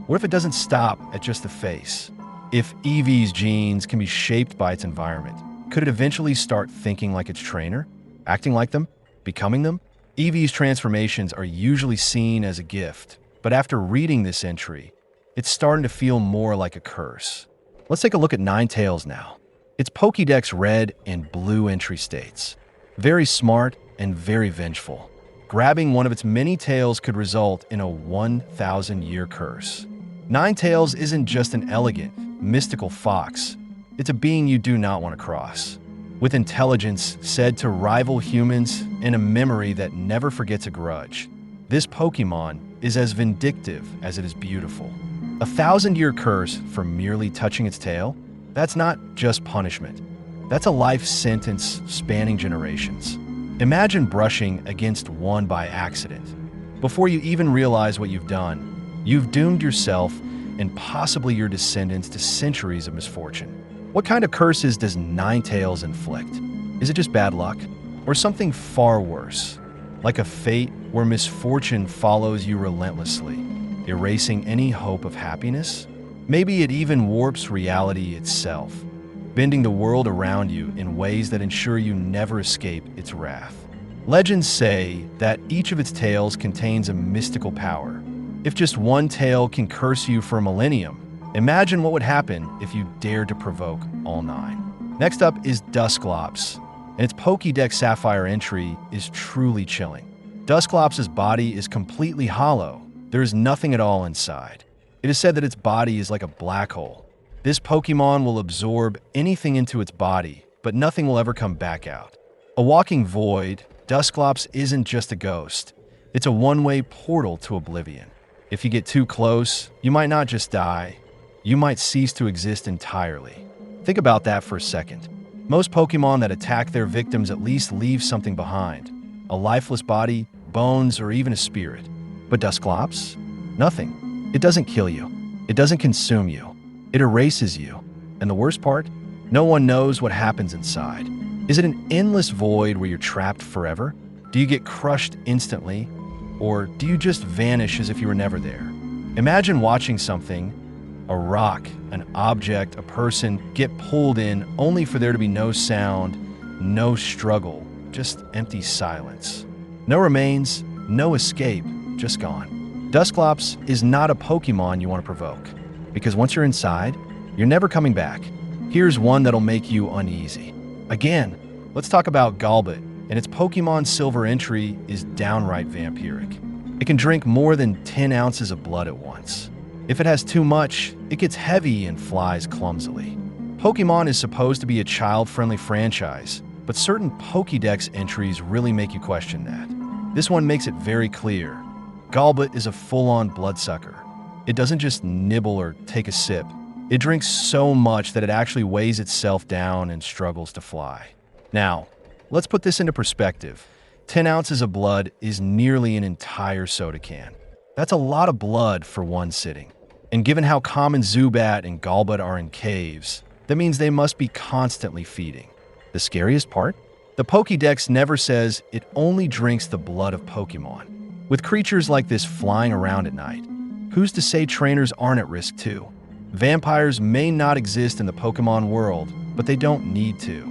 What if it doesn't stop at just the face? If Eevee's genes can be shaped by its environment, could it eventually start thinking like its trainer? Acting like them? Becoming them? Eevee's transformations are usually seen as a gift, but after reading this entry, it's starting to feel more like a curse. Let's take a look at Ninetales now. Its Pokédex Red and Blue entry states, very smart and very vengeful. Grabbing one of its many tails could result in a 1,000-year curse. Ninetales isn't just an elegant, mystical fox. It's a being you do not want to cross. With intelligence said to rival humans and a memory that never forgets a grudge, this Pokemon is as vindictive as it is beautiful. A 1,000-year curse for merely touching its tail? That's not just punishment. That's a life sentence spanning generations. Imagine brushing against one by accident. Before you even realize what you've done, you've doomed yourself and possibly your descendants to centuries of misfortune. What kind of curses does Ninetales inflict? Is it just bad luck? Or something far worse, like a fate where misfortune follows you relentlessly, erasing any hope of happiness? Maybe it even warps reality itself, bending the world around you in ways that ensure you never escape its wrath. Legends say that each of its tails contains a mystical power. If just one tail can curse you for a millennium, imagine what would happen if you dared to provoke all 9. Next up is Dusclops, and its Pokédex Sapphire entry is truly chilling. Dusclops' body is completely hollow. There is nothing at all inside. It is said that its body is like a black hole. This Pokemon will absorb anything into its body, but nothing will ever come back out. A walking void, Dusclops isn't just a ghost. It's a one-way portal to oblivion. If you get too close, you might not just die, you might cease to exist entirely. Think about that for a second. Most Pokemon that attack their victims at least leave something behind. A lifeless body, bones, or even a spirit. But Dusclops? Nothing. It doesn't kill you. It doesn't consume you. It erases you. And the worst part? No one knows what happens inside. Is it an endless void where you're trapped forever? Do you get crushed instantly? Or do you just vanish as if you were never there? Imagine watching something, a rock, an object, a person, get pulled in only for there to be no sound, no struggle, just empty silence. No remains, no escape, just gone. Dusclops is not a Pokemon you want to provoke, because once you're inside, you're never coming back. Here's one that'll make you uneasy. Again, let's talk about Golbat, and its Pokemon Silver entry is downright vampiric. It can drink more than 10 ounces of blood at once. If it has too much, it gets heavy and flies clumsily. Pokemon is supposed to be a child-friendly franchise, but certain Pokédex entries really make you question that. This one makes it very clear. Golbat is a full-on bloodsucker. It doesn't just nibble or take a sip. It drinks so much that it actually weighs itself down and struggles to fly. Now, let's put this into perspective. 10 ounces of blood is nearly an entire soda can. That's a lot of blood for one sitting. And given how common Zubat and Golbat are in caves, that means they must be constantly feeding. The scariest part? The Pokédex never says it only drinks the blood of Pokemon. With creatures like this flying around at night, who's to say trainers aren't at risk too? Vampires may not exist in the Pokemon world, but they don't need to.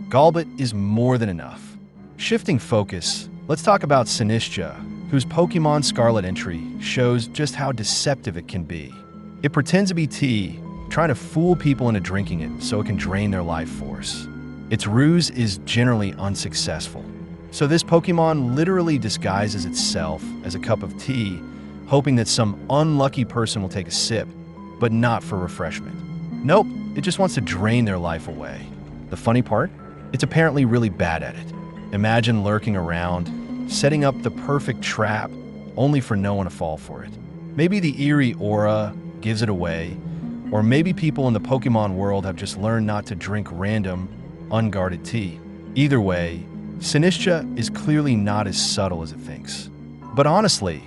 Golbat is more than enough. Shifting focus, let's talk about Sinistcha, whose Pokemon Scarlet entry shows just how deceptive it can be. It pretends to be tea, trying to fool people into drinking it so it can drain their life force. Its ruse is generally unsuccessful. So this Pokemon literally disguises itself as a cup of tea, hoping that some unlucky person will take a sip, but not for refreshment. Nope, it just wants to drain their life away. The funny part? It's apparently really bad at it. Imagine lurking around, setting up the perfect trap, only for no one to fall for it. Maybe the eerie aura gives it away, or maybe people in the Pokemon world have just learned not to drink random, unguarded tea. Either way, Sinistcha is clearly not as subtle as it thinks. But honestly,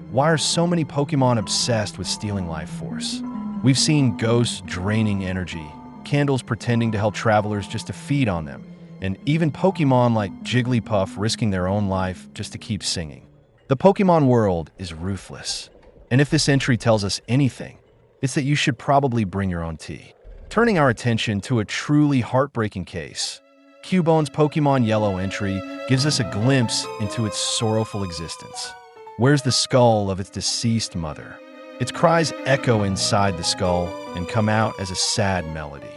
why are so many Pokemon obsessed with stealing life force? We've seen ghosts draining energy, candles pretending to help travelers just to feed on them, and even Pokemon like Jigglypuff risking their own life just to keep singing. The Pokemon world is ruthless, and if this entry tells us anything, it's that you should probably bring your own tea. Turning our attention to a truly heartbreaking case, Cubone's Pokemon Yellow entry gives us a glimpse into its sorrowful existence. Where's the skull of its deceased mother? Its cries echo inside the skull and come out as a sad melody.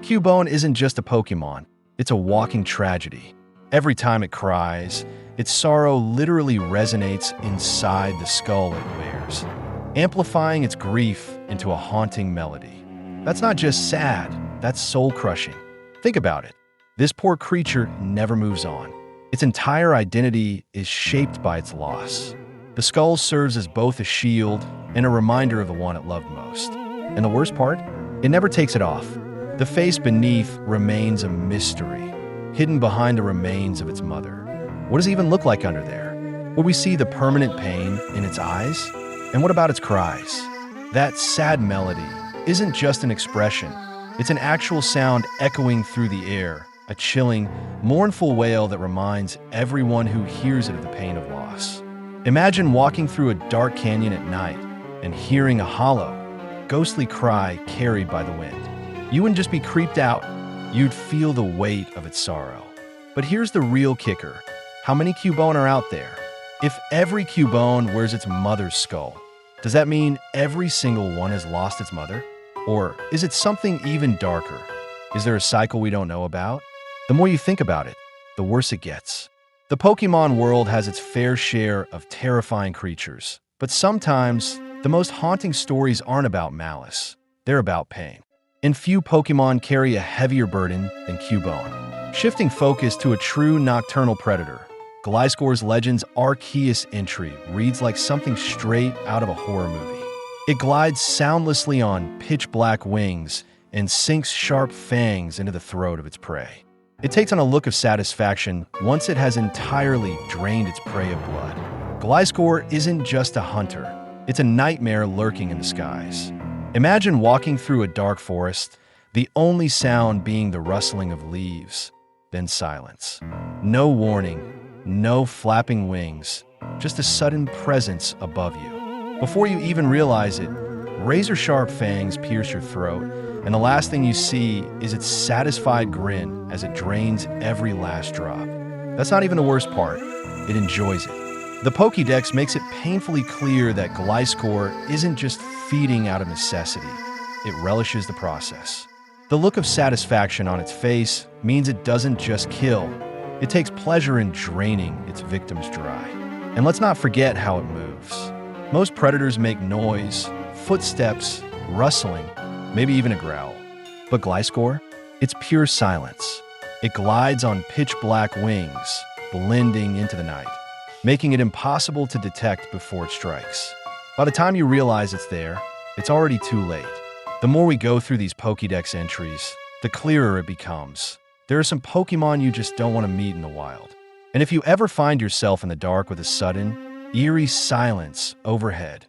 Cubone isn't just a Pokemon, it's a walking tragedy. Every time it cries, its sorrow literally resonates inside the skull it wears, amplifying its grief into a haunting melody. That's not just sad, that's soul-crushing. Think about it. This poor creature never moves on. Its entire identity is shaped by its loss. The skull serves as both a shield and a reminder of the one it loved most. And the worst part? It never takes it off. The face beneath remains a mystery, hidden behind the remains of its mother. What does it even look like under there? Will we see the permanent pain in its eyes? And what about its cries? That sad melody isn't just an expression. It's an actual sound echoing through the air, a chilling, mournful wail that reminds everyone who hears it of the pain of loss. Imagine walking through a dark canyon at night and hearing a hollow, ghostly cry carried by the wind. You wouldn't just be creeped out, you'd feel the weight of its sorrow. But here's the real kicker. How many Cubone are out there? If every Cubone wears its mother's skull, does that mean every single one has lost its mother? Or is it something even darker? Is there a cycle we don't know about? The more you think about it, the worse it gets. The Pokemon world has its fair share of terrifying creatures, but sometimes the most haunting stories aren't about malice. They're about pain. And few Pokemon carry a heavier burden than Cubone. Shifting focus to a true nocturnal predator, Gliscor's Legends Arceus entry reads like something straight out of a horror movie. It glides soundlessly on pitch-black wings and sinks sharp fangs into the throat of its prey. It takes on a look of satisfaction once it has entirely drained its prey of blood. Gliscor isn't just a hunter, it's a nightmare lurking in the skies. Imagine walking through a dark forest, the only sound being the rustling of leaves, then silence. No warning, no flapping wings, just a sudden presence above you. Before you even realize it, razor-sharp fangs pierce your throat, and the last thing you see is its satisfied grin as it drains every last drop. That's not even the worst part. It enjoys it. The Pokédex makes it painfully clear that Gliscor isn't just feeding out of necessity. It relishes the process. The look of satisfaction on its face means it doesn't just kill. It takes pleasure in draining its victims dry. And let's not forget how it moves. Most predators make noise, footsteps, rustling, maybe even a growl. But Gliscor? It's pure silence. It glides on pitch-black wings, blending into the night, making it impossible to detect before it strikes. By the time you realize it's there, it's already too late. The more we go through these Pokédex entries, the clearer it becomes. There are some Pokemon you just don't want to meet in the wild. And if you ever find yourself in the dark with a sudden, eerie silence overhead,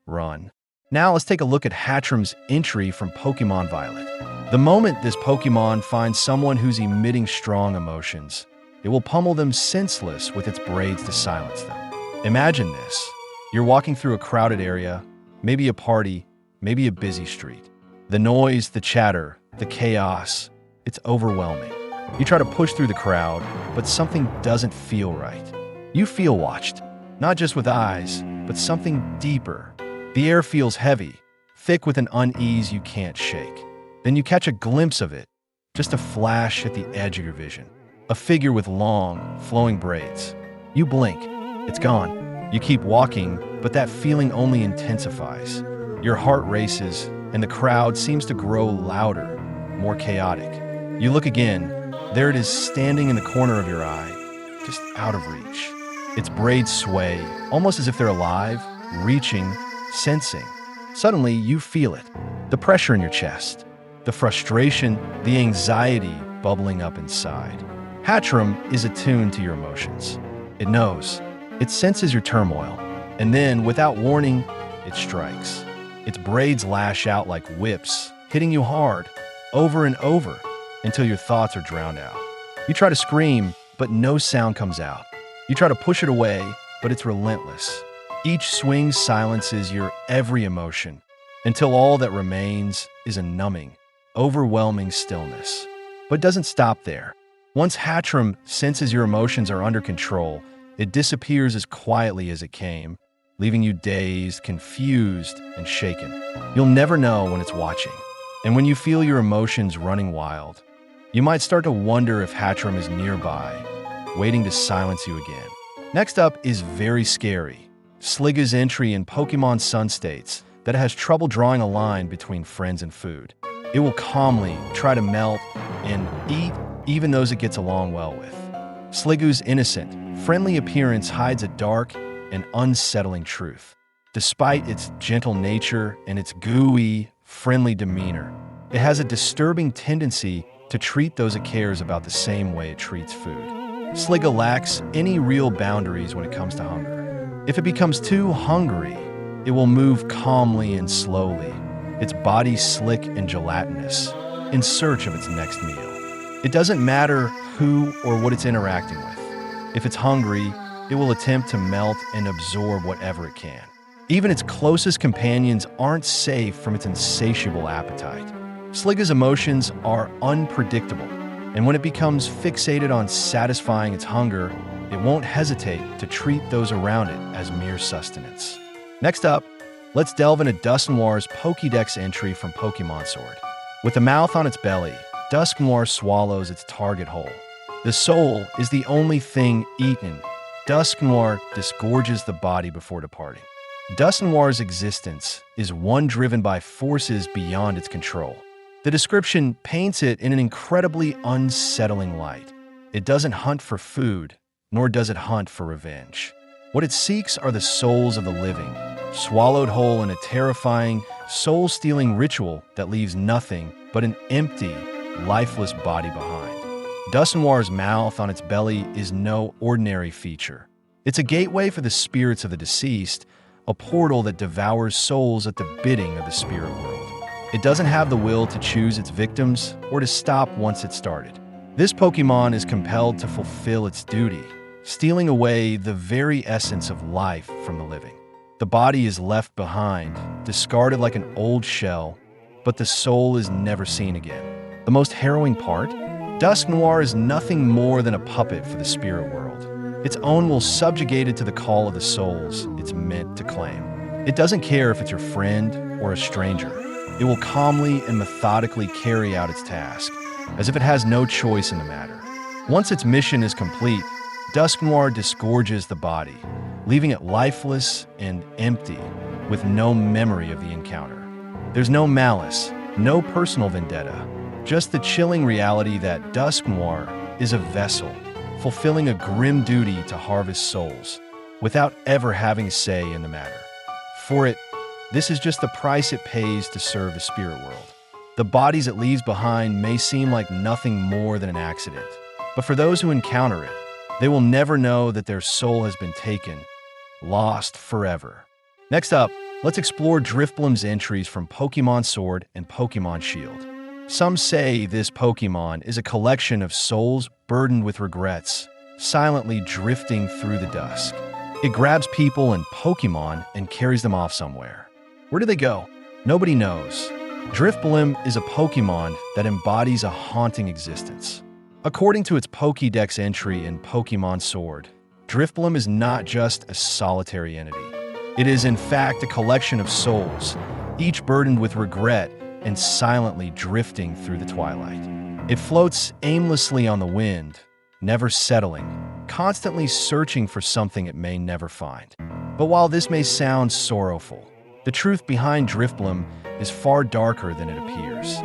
run. Now let's take a look at Hatchram's entry from Pokemon Violet. The moment this Pokemon finds someone who's emitting strong emotions, it will pummel them senseless with its braids to silence them. Imagine this. You're walking through a crowded area, maybe a party, maybe a busy street. The noise, the chatter, the chaos, it's overwhelming. You try to push through the crowd, but something doesn't feel right. You feel watched, not just with eyes, but something deeper. The air feels heavy, thick with an unease you can't shake. Then you catch a glimpse of it, just a flash at the edge of your vision. A figure with long, flowing braids. You blink, it's gone. You keep walking, but that feeling only intensifies. Your heart races, and the crowd seems to grow louder, more chaotic. You look again, there it is standing in the corner of your eye, just out of reach. Its braids sway, almost as if they're alive, reaching, sensing. Suddenly, you feel it. The pressure in your chest, the frustration, the anxiety bubbling up inside. Hatchram is attuned to your emotions. It knows. It senses your turmoil. And then, without warning, it strikes. Its braids lash out like whips, hitting you hard, over and over, until your thoughts are drowned out. You try to scream, but no sound comes out. You try to push it away, but it's relentless. Each swing silences your every emotion, until all that remains is a numbing, overwhelming stillness. But it doesn't stop there. Once Hatchram senses your emotions are under control, it disappears as quietly as it came, leaving you dazed, confused, and shaken. You'll never know when it's watching. And when you feel your emotions running wild, you might start to wonder if Hatchram is nearby, waiting to silence you again. Next up is very scary. Sliggoo's entry in Pokemon Sun states that it has trouble drawing a line between friends and food. It will calmly try to melt and eat even those it gets along well with. Sliggoo's innocent, friendly appearance hides a dark and unsettling truth. Despite its gentle nature and its gooey, friendly demeanor, it has a disturbing tendency to treat those it cares about the same way it treats food. Sliggoo lacks any real boundaries when it comes to hunger. If it becomes too hungry, it will move calmly and slowly, its body slick and gelatinous, in search of its next meal. It doesn't matter who or what it's interacting with. If it's hungry, it will attempt to melt and absorb whatever it can. Even its closest companions aren't safe from its insatiable appetite. Sliggoo's emotions are unpredictable, and when it becomes fixated on satisfying its hunger, it won't hesitate to treat those around it as mere sustenance. Next up, let's delve into Dusknoir's Pokédex entry from Pokemon Sword. With a mouth on its belly, Dusknoir swallows its target whole. The soul is the only thing eaten. Dusknoir disgorges the body before departing. Dusknoir's existence is one driven by forces beyond its control. The description paints it in an incredibly unsettling light. It doesn't hunt for food, nor does it hunt for revenge. What it seeks are the souls of the living, swallowed whole in a terrifying, soul-stealing ritual that leaves nothing but an empty, lifeless body behind. Dusknoir's mouth on its belly is no ordinary feature. It's a gateway for the spirits of the deceased, a portal that devours souls at the bidding of the spirit world. It doesn't have the will to choose its victims or to stop once it started. This Pokemon is compelled to fulfill its duty, stealing away the very essence of life from the living. The body is left behind, discarded like an old shell, but the soul is never seen again. The most harrowing part? Dusknoir is nothing more than a puppet for the spirit world. Its own will subjugate it to the call of the souls it's meant to claim. It doesn't care if it's your friend or a stranger. It will calmly and methodically carry out its task, as if it has no choice in the matter. Once its mission is complete, Dusknoir disgorges the body, leaving it lifeless and empty, with no memory of the encounter. There's no malice, no personal vendetta, just the chilling reality that Dusknoir is a vessel, fulfilling a grim duty to harvest souls, without ever having a say in the matter. For it, this is just the price it pays to serve the spirit world. The bodies it leaves behind may seem like nothing more than an accident, but for those who encounter it, they will never know that their soul has been taken, lost forever. Next up, let's explore Drifblim's entries from Pokemon Sword and Pokemon Shield. Some say this Pokemon is a collection of souls burdened with regrets, silently drifting through the dusk. It grabs people and Pokemon and carries them off somewhere. Where do they go? Nobody knows. Drifblim is a Pokemon that embodies a haunting existence. According to its Pokédex entry in Pokemon Sword, Drifblim is not just a solitary entity. It is in fact a collection of souls, each burdened with regret and silently drifting through the twilight. It floats aimlessly on the wind, never settling, constantly searching for something it may never find. But while this may sound sorrowful, the truth behind Drifblim is far darker than it appears.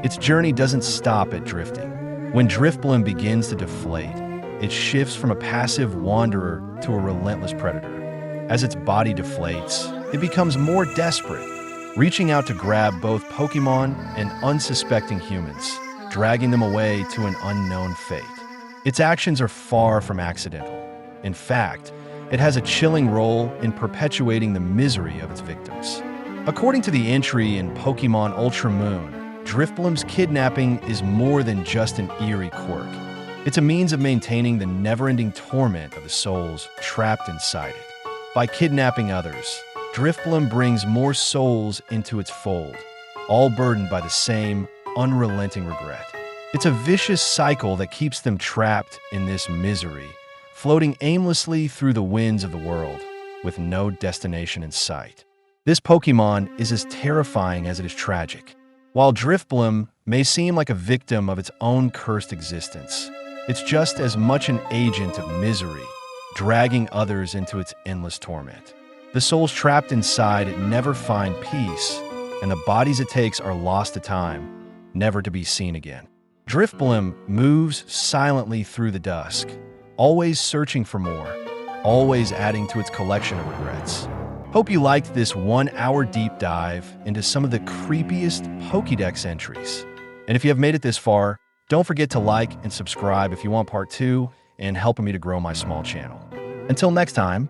Its journey doesn't stop at drifting. When Drifblim begins to deflate, it shifts from a passive wanderer to a relentless predator. As its body deflates, it becomes more desperate, reaching out to grab both Pokemon and unsuspecting humans, dragging them away to an unknown fate. Its actions are far from accidental. In fact, it has a chilling role in perpetuating the misery of its victims. According to the entry in Pokemon Ultra Moon, Drifblim's kidnapping is more than just an eerie quirk. It's a means of maintaining the never-ending torment of the souls trapped inside it. By kidnapping others, Drifblim brings more souls into its fold, all burdened by the same unrelenting regret. It's a vicious cycle that keeps them trapped in this misery, floating aimlessly through the winds of the world, with no destination in sight. This Pokemon is as terrifying as it is tragic. While Drifblim may seem like a victim of its own cursed existence, It's just as much an agent of misery, dragging others into its endless torment. The souls trapped inside it never find peace, and the bodies it takes are lost to time, never to be seen again. Driftblim moves silently through the dusk, always searching for more, always adding to its collection of regrets. Hope you liked this 1-hour deep dive into some of the creepiest Pokédex entries. And if you have made it this far, don't forget to like and subscribe if you want part 2 and helping me to grow my small channel. Until next time,